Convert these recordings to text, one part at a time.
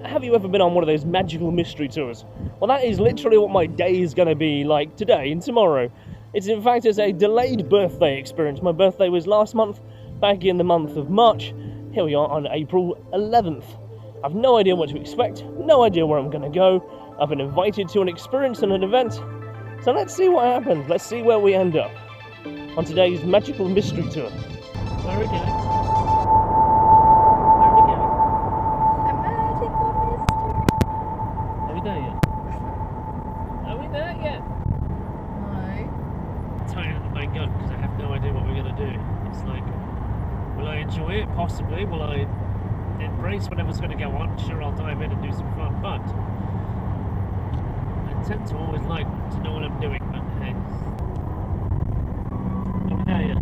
have you ever been on one of those magical mystery tours? Well, that is literally what my day is going to be like today and tomorrow. It's a delayed birthday experience. My birthday was last month, back in the month of March. Here we are on April 11th. I've no idea what to expect, no idea where I'm going to go. I've been invited to an experience and an event. So let's see what happens. Let's see where we end up on today's magical mystery tour. Where are we going? Enjoy it, possibly. Will I embrace whatever's going to go on? Sure, I'll dive in and do some fun, but I tend to always like to know what I'm doing. But hey, over there yet?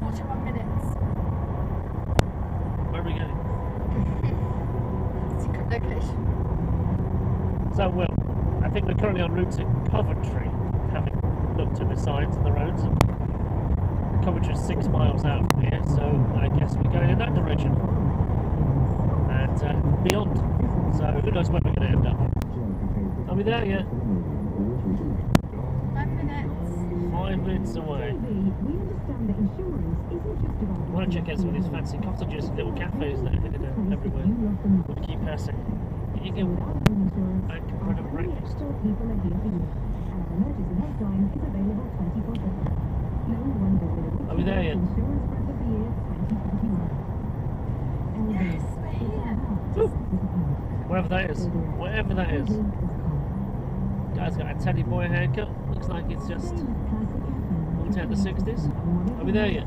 41 minutes. Where are we going? Secret location. So, well, I think we're currently en route to Coventry, having looked at the signs and the roads. Coventry is 6 miles out from here, so I guess we're going in that direction and beyond. So who knows where we're going to end up? Are we there yet? 5 minutes. 5 minutes away. I want to check out some of these fancy cottages and little cafes that are hidden everywhere. We'll keep passing. You can go back for a breakfast. Are we there yet? Yes, we're here. Wherever that is. Wherever that is. Guy's got a teddy boy haircut. Looks like it's just out of the 60s. Are we there yet?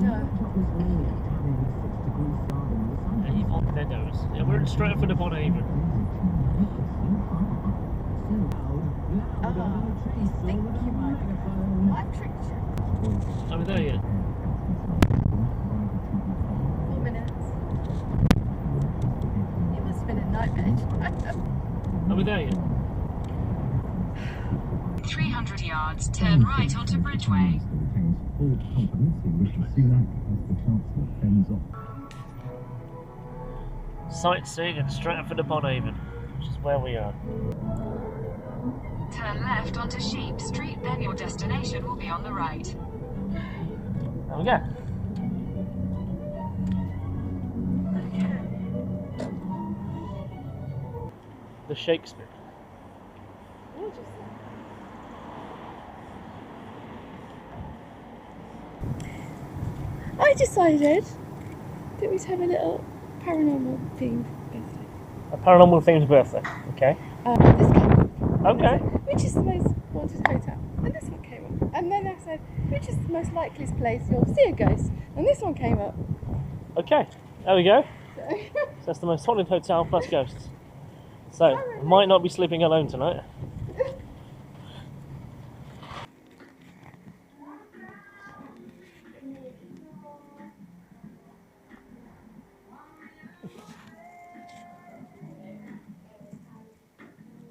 No. Avon Meadows. Yeah, we're in Stratford Upon Avon. You think you might be going? I tricked you. Are we there yet? 4 minutes. You must have been a nightmare. Are we there yet? 300 yards, turn right onto Bridgeway. Sightseeing in Stratford Upon Avon, which is where we are. Turn left onto Sheep Street, then your destination will be on the right. There we go. The Shakespeare. I decided that we'd have a little paranormal themed birthday. A paranormal themed birthday, okay. This came up. Okay. Which is the most haunted hotel? And this one came up. And then I said, which is the most likeliest place you'll see a ghost? And this one came up. Okay, there we go. So So that's the most haunted hotel plus ghosts. So, I might not be sleeping alone tonight.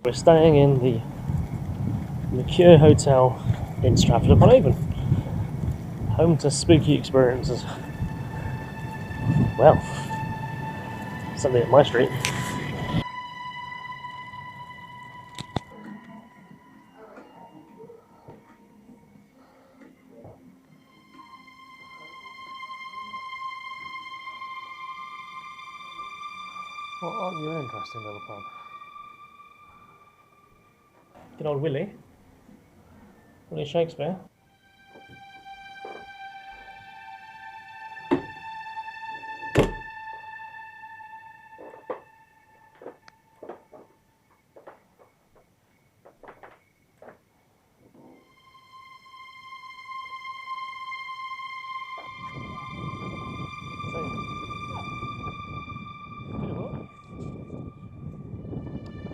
We're staying in the Shakespeare Hotel in Stratford Upon Avon. Home to spooky experiences. Well, something at my street. What aren't you interesting, little pub? Good old Willie. Willie Shakespeare.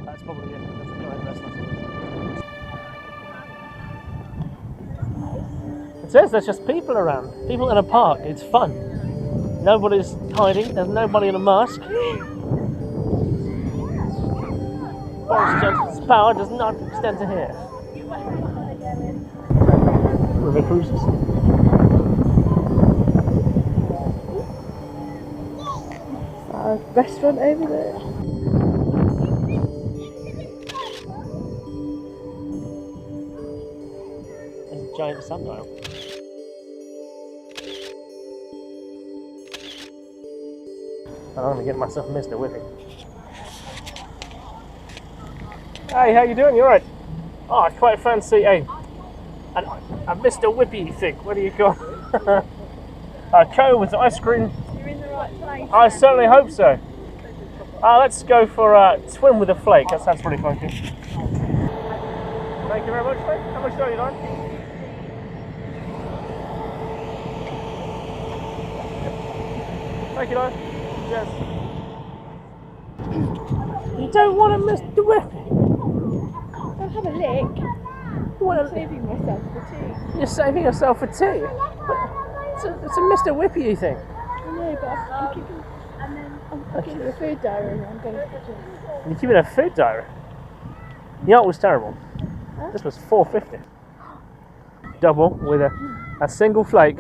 That's probably it. That's the right restaurant. It says there's just people around. People in a park. It's fun. Nobody's hiding. There's nobody in a mask. Boris Johnson's power does not extend to here. River cruises. restaurant over there. There's a giant sundial. I'm going to get myself Mr. Whippy. Hey, how you doing? You alright? Oh, I quite fancy a Mr. Whippy thing. What do you call a cone with ice cream? You're in the right place. I certainly hope so. Let's go for a twin with a flake. That sounds pretty funky. Thank you very much, mate. How much are you on? Thank you, Don. Cheers. You don't want to miss the whippy. I'll have a lick. I'm saving myself for tea. You're saving yourself for tea. It's a Mr. Whippy, you think? I know, but I'm keeping. I'm keeping a food diary. I'm going to put it. You're keeping a food diary. The art was terrible. Huh? This was $4.50. Double with a single flake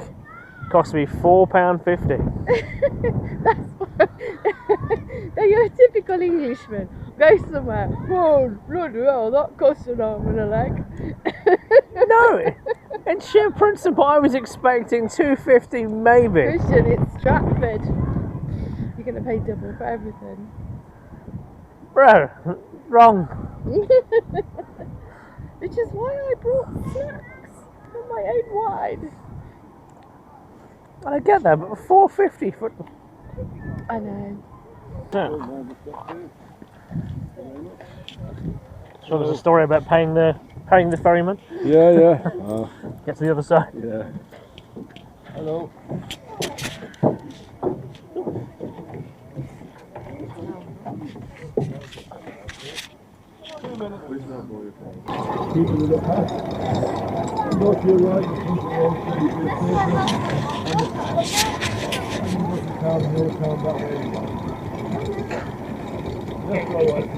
cost me £4.50. That's why. Now you're a typical Englishman. Go somewhere. Oh, bloody hell, that costs an arm and a leg. No! In sheer principle, I was expecting $2.50 maybe. Kristian, it's Stratford. You're going to pay double for everything. Bro, wrong. Which is why I brought snacks and my own wine. I get that, but $4.50 for... I know. So there's a story about paying the ferryman. Yeah. Get to the other side. Yeah. Hello. Keep it with the path. Go to your right, keep it on, keep it and the town that way. That's all right.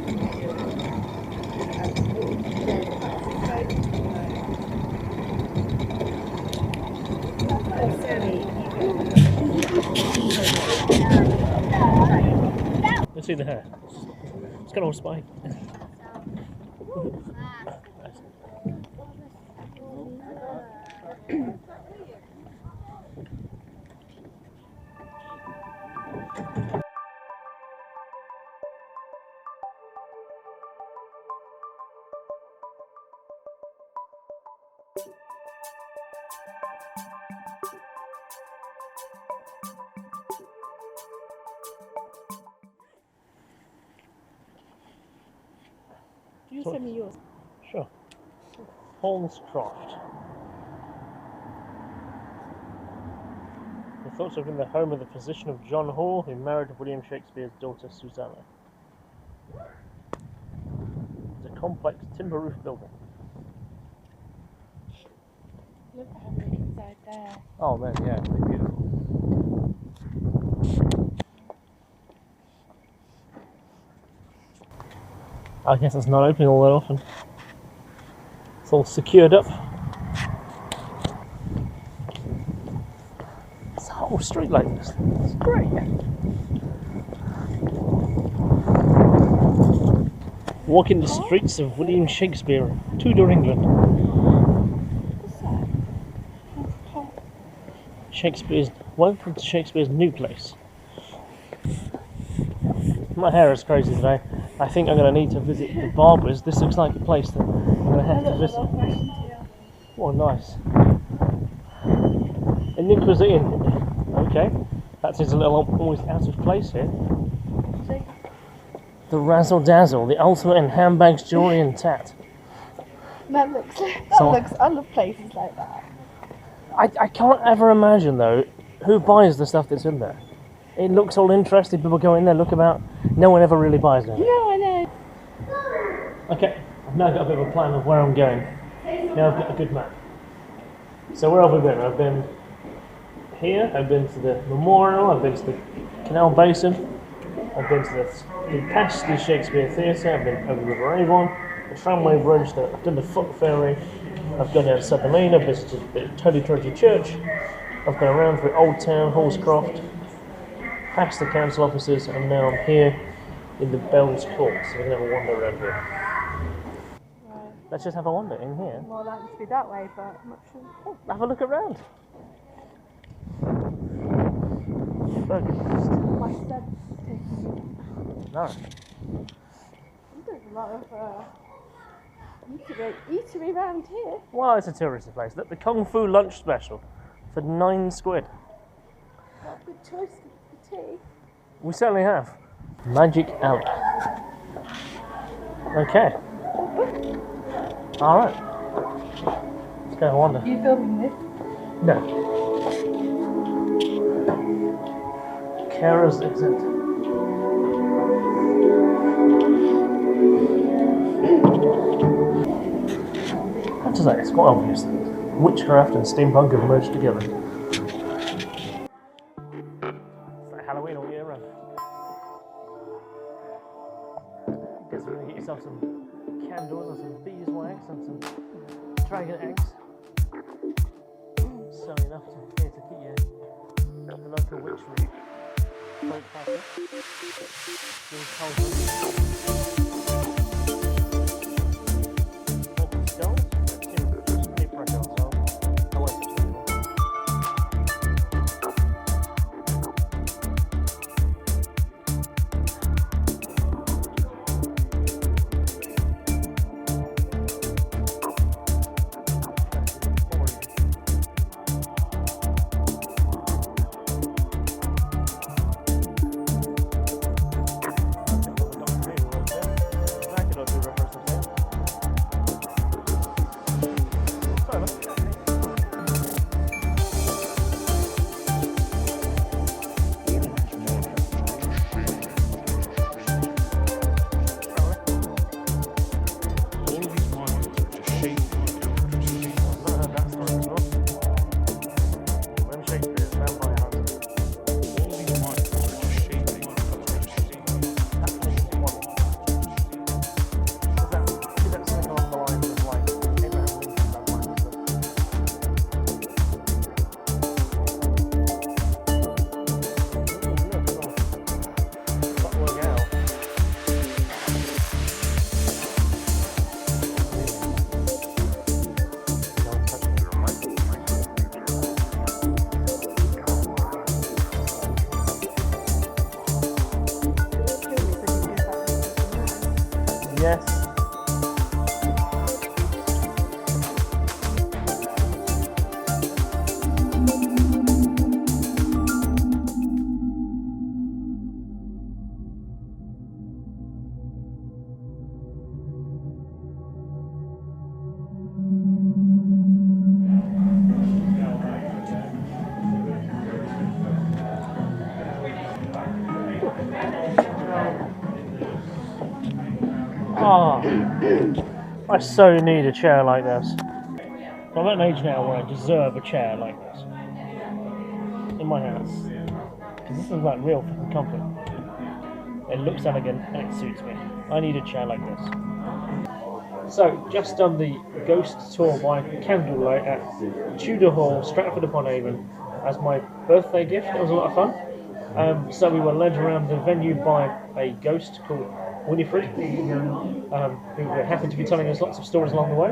Let's see the hair. It's got all spike. You send me yours. Sure. Holmescroft. The thoughts have been the home of the physician of John Hall, who married William Shakespeare's daughter Susanna. It's a complex timber roof building. Look at how many inside there. Oh man, yeah, it'd be beautiful. I guess it's not opening all that often. It's all secured up. It's a whole street like this. It's great. Walking the streets of William Shakespeare, Tudor England. What's that? Welcome to Shakespeare's new place. My hair is crazy today. I think I'm going to need to visit the barbers. This looks like a place that I'm going to have to visit. Oh, nice. A Nick cuisine. Okay. That seems a little almost out of place here. The Razzle Dazzle, the ultimate in handbags, jewellery and tat. That looks. I love places like that. I can't ever imagine though who buys the stuff that's in there. It looks all interesting. People go in there, look about. No one ever really buys them. No, I know. Okay, I've now got a bit of a plan of where I'm going. Now I've got a good map. So where have I been? I've been here, I've been to the memorial, I've been to the canal basin, I've been to past the Shakespeare Theatre, I've been over the River Avon, the tramway bridge, I've done the foot ferry, I've gone down to Southern Lane, I've visited the Holy Trinity Church, I've gone around through Old Town, Holmescroft, past the council offices, and now I'm here in the Bells Court, so we're going to have a wander around here. Right. Let's just have a wander in here. More likely to be that way, but I'm not sure. Oh, have a look around. Burgundy. My sense is taking me. No. There's a lot of eatery around here. Well, it's a touristy place. Look, the Kung Fu lunch special for £9. What a good choice for tea. We certainly have. Magic Alley. Okay. Alright. Let's go and wander. Are you filming this? No. Carers exempt. I have to say, it's quite obvious that witchcraft and steampunk have merged together. It's like Halloween all year round. Guess we're going to get yourself some candles and some beeswax and some dragon eggs. So enough to here to keep you the local witchery quite happy. These cauldrons. Local skulls. Just keep pressure on, so I won't touch them anymore. Yes. Oh, I so need a chair like this. I'm at an age now where I deserve a chair like this in my house, because this is like real fucking comfort. It looks elegant and it suits me. I need a chair like this. So, just done the ghost tour by candlelight at Tudor Hall, Stratford Upon Avon, as my birthday gift. It was a lot of fun. So we were led around the venue by a ghost called Winifred, who happened to be telling us lots of stories along the way.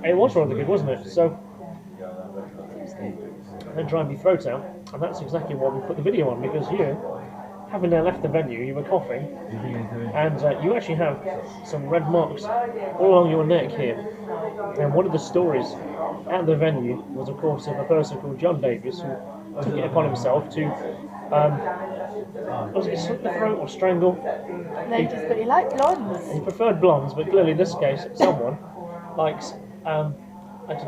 It was rather good, wasn't it? So, then drive your throat out, and that's exactly why we put the video on, because you, having now left the venue, you were coughing, and you actually have some red marks all along your neck here. And one of the stories at the venue was, of course, of a person called John Davies, who took it upon himself to was it slit the throat or strangle? Ladies, but he liked blondes. He preferred blondes, but clearly in this case, someone likes a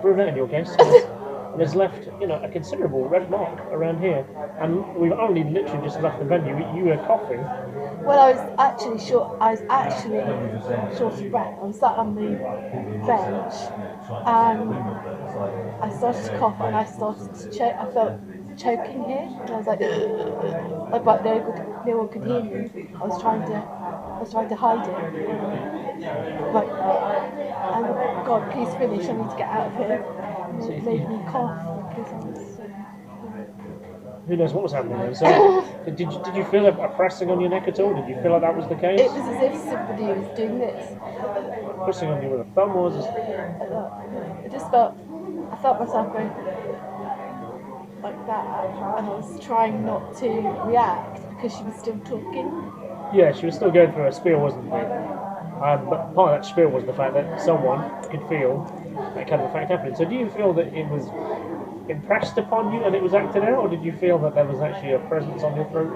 brunette in your case, and has left, you know, a considerable red mark around here. And we've only literally just left the venue. You were coughing. Well, I was actually short of breath. I was sat on the bench, and I started to cough, and I started to choke. I felt choking here, and I was like, but no one could hear me. I was trying to hide it. Like, and God, please finish. I need to get out of here. And it made me cough because I was so. who knows what was happening then. So, did you feel a pressing on your neck at all? Did you feel like that was the case? It was as if somebody was doing this. Pressing on you with a thumb, or just... I just felt, I felt myself going like that, and I was trying not to react because she was still talking. Yeah, she was still going through her spiel, wasn't she? But part of that spiel was the fact that someone could feel that kind of effect happening. So do you feel that it was impressed upon you and it was acted out, or did you feel that there was actually a presence on your throat?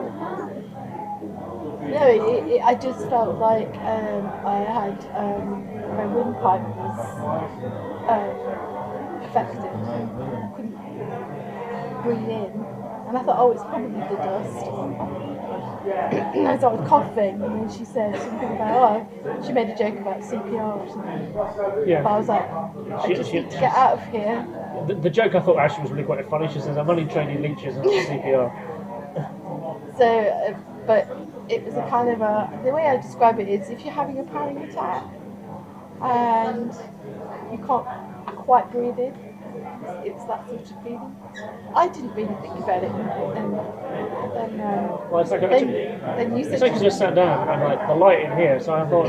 No, I just felt like I had my windpipe was affected. I couldn't breathe in, and I thought, oh, it's probably the dust. And I started coughing, and then she said something about, she made a joke about CPR or something. Yeah. But I was like, I just need to get out of here. The joke I thought actually was really quite funny. She says, I'm only training leeches and CPR. So, but it was a kind of the way I describe it is if you're having a panic attack and you can't quite breathe in, it's that sort of feeling. I didn't really think about it, and then Well, it's like then you said, it's like I just sat down and like the light in here, so I thought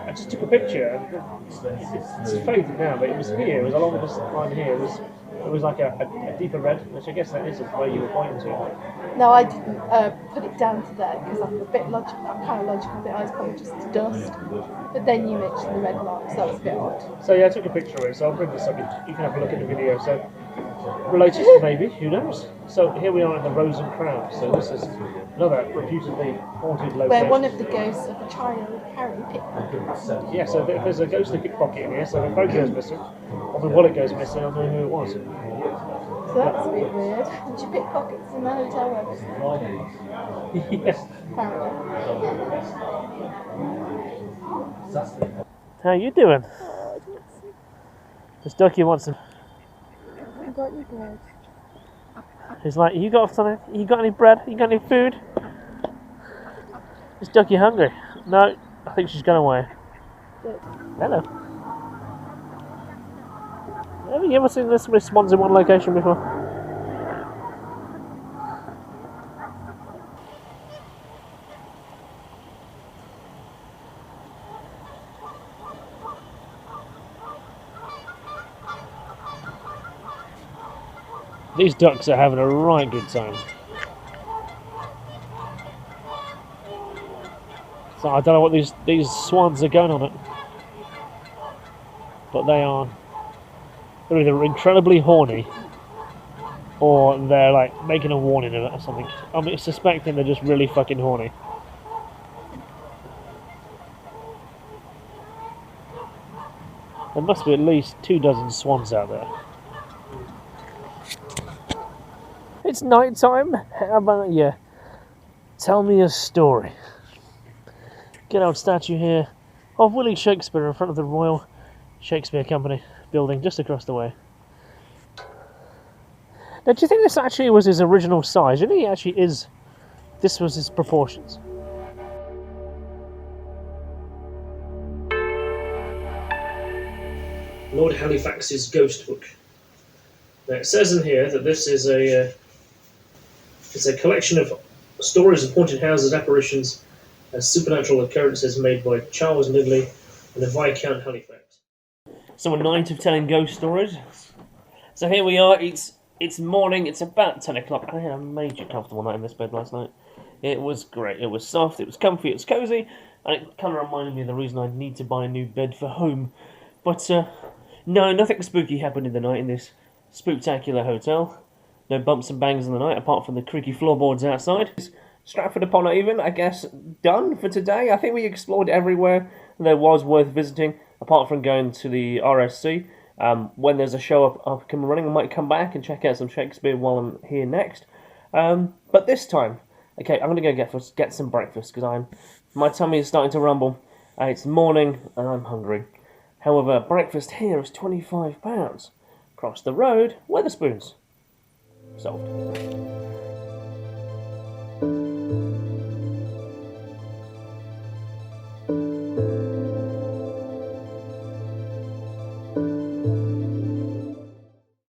I just took a picture. It's faded now, but it was here. It was along this line here. It was like a deeper red, which I guess that is where you were pointing to. no, I didn't put it down to that because I'm a bit logical. I'm kind of logical. That I was probably just dust. But then you mentioned the red mark, so that was a bit odd. So yeah, I took a picture of it. So I'll bring this up. You can have a look at the video. So related, maybe, who knows? So here we are in the Rose and Crown. So this is another reputedly haunted location. Where one of the ghosts of a child Harry pickpockets. Yeah, so if there's a ghostly pickpocket in here, so the phone goes missing, or the wallet goes missing, I don't know who it was. So that's a bit weird. Did you pickpockets in the hotel room? Yes. Apparently. How you doing? This ducky wants some. I got any bread. He's like, you got something? You got any bread? You got any food? Is ducky hungry? No, I think she's gone away. Good. Hello. Have you ever seen this many swans in one location before? These ducks are having a right good time. So I don't know what these swans are going on it, but they're either incredibly horny or they're like making a warning of it or something. I'm suspecting they're just really fucking horny. There must be at least 24 swans out there. It's night time. How about you? Tell me a story. Get old statue here of William Shakespeare in front of the Royal Shakespeare Company building just across the way. Now, do you think this actually was his original size? Do you think he actually is? This was his proportions. Lord Halifax's Ghost Book. Now, it says in here that this is it's a collection of stories of haunted houses, apparitions, and supernatural occurrences made by Charles Lidley and the Viscount Halifax. So a night of telling ghost stories. So here we are. It's morning. It's about 10 o'clock. I had a major comfortable night in this bed last night. It was great. It was soft. It was comfy. It was cozy, and it kind of reminded me of the reason I need to buy a new bed for home. But no, nothing spooky happened in the night in this spooktacular hotel. No bumps and bangs in the night, apart from the creaky floorboards outside. Stratford Upon Avon, I guess, done for today. I think we explored everywhere there was worth visiting, apart from going to the RSC. When there's a show up and running, I might come back and check out some Shakespeare while I'm here next. But this time, okay, I'm going to go get some breakfast, because my tummy is starting to rumble. It's morning, and I'm hungry. However, breakfast here is £25. Across the road, Wetherspoons. Solved.